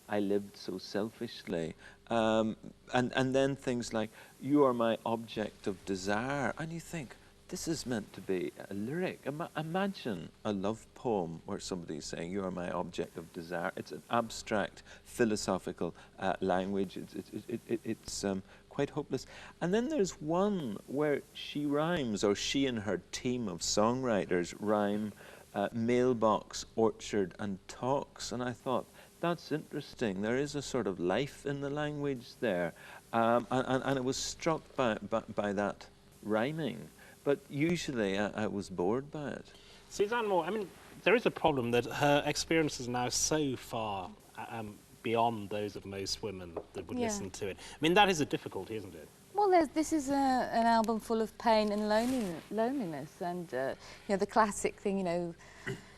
I lived so selfishly. And then things like, you are my object of desire. And you think, this is meant to be a lyric. Imagine a love poem where somebody's saying, you are my object of desire. It's an abstract, philosophical language. It's quite hopeless. And then there's one where she rhymes, or she and her team of songwriters rhyme mailbox, orchard, and talks. And I thought, that's interesting. There is a sort of life in the language there. And I was struck by that rhyming. But usually I was bored by it. Suzanne Moore, I mean, there is a problem that her experience is now so far beyond those of most women that would listen to it. I mean, that is a difficulty, isn't it? Well, this is an album full of pain and loneliness, and you know, the classic thing, you know,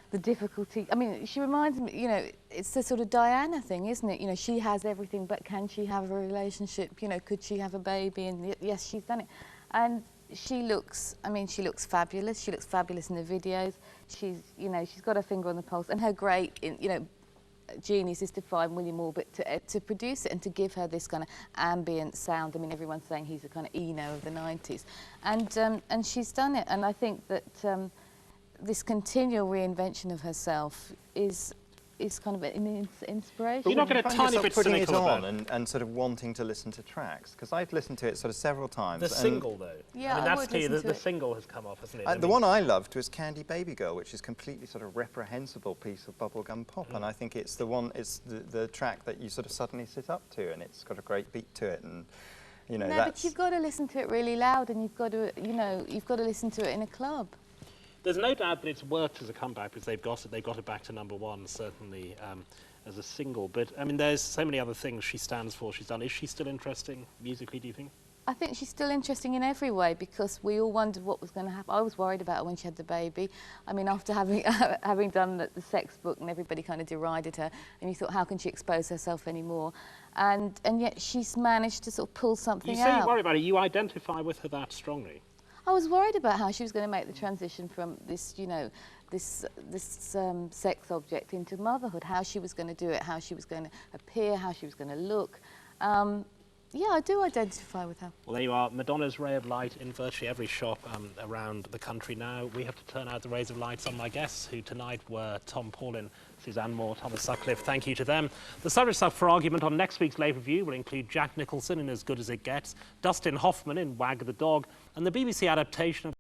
the difficulty. I mean, she reminds me, you know, it's the sort of Diana thing, isn't it? You know, she has everything, but can she have a relationship? You know, could she have a baby? And yes, she's done it. And she looks, I mean, she looks fabulous. She looks fabulous in the videos. She's, you know, she's got her finger on the pulse, and her great, you know, genius is to find William Orbit to produce it and to give her this kind of ambient sound. I mean, everyone's saying he's a kind of Eno of the 90s, and she's done it. And I think that this continual reinvention of herself is kind of an inspiration. You're not going to tiny bit putting it cynical on about and sort of wanting to listen to tracks, because I've listened to it sort of several times. The single, though. Yeah, I mean, that's clear. the single has come off, hasn't it? The one I loved was Candy Baby Girl, which is completely sort of reprehensible piece of bubblegum pop, and I think it's the one, it's the track that you sort of suddenly sit up to, and it's got a great beat to it, and you know, no, but you've got to listen to it really loud, and you've got to, you know, you've got to listen to it in a club. There's no doubt that it's worked as a comeback, because they've got it back to #1, certainly as a single. But I mean, there's so many other things she stands for. She's done. Is she still interesting musically, do you think? I think she's still interesting in every way, because we all wondered what was going to happen. I was worried about her when she had the baby. I mean, after having done the sex book, and everybody kind of derided her, and you thought, how can she expose herself anymore? And yet she's managed to sort of pull something out. You say you worry about it. You identify with her that strongly. I was worried about how she was going to make the transition from this, you know, this sex object into motherhood, how she was going to do it, how she was going to appear, how she was going to look. Yeah, I do identify with her. Well, there you are, Madonna's Ray of Light in virtually every shop around the country now. We have to turn out the rays of lights on my guests, who tonight were Tom Paulin, Suzanne Moore, Thomas Sutcliffe. Thank you to them. The subjects up for argument on next week's Late Review will include Jack Nicholson in As Good As It Gets, Dustin Hoffman in Wag the Dog, and the BBC adaptation of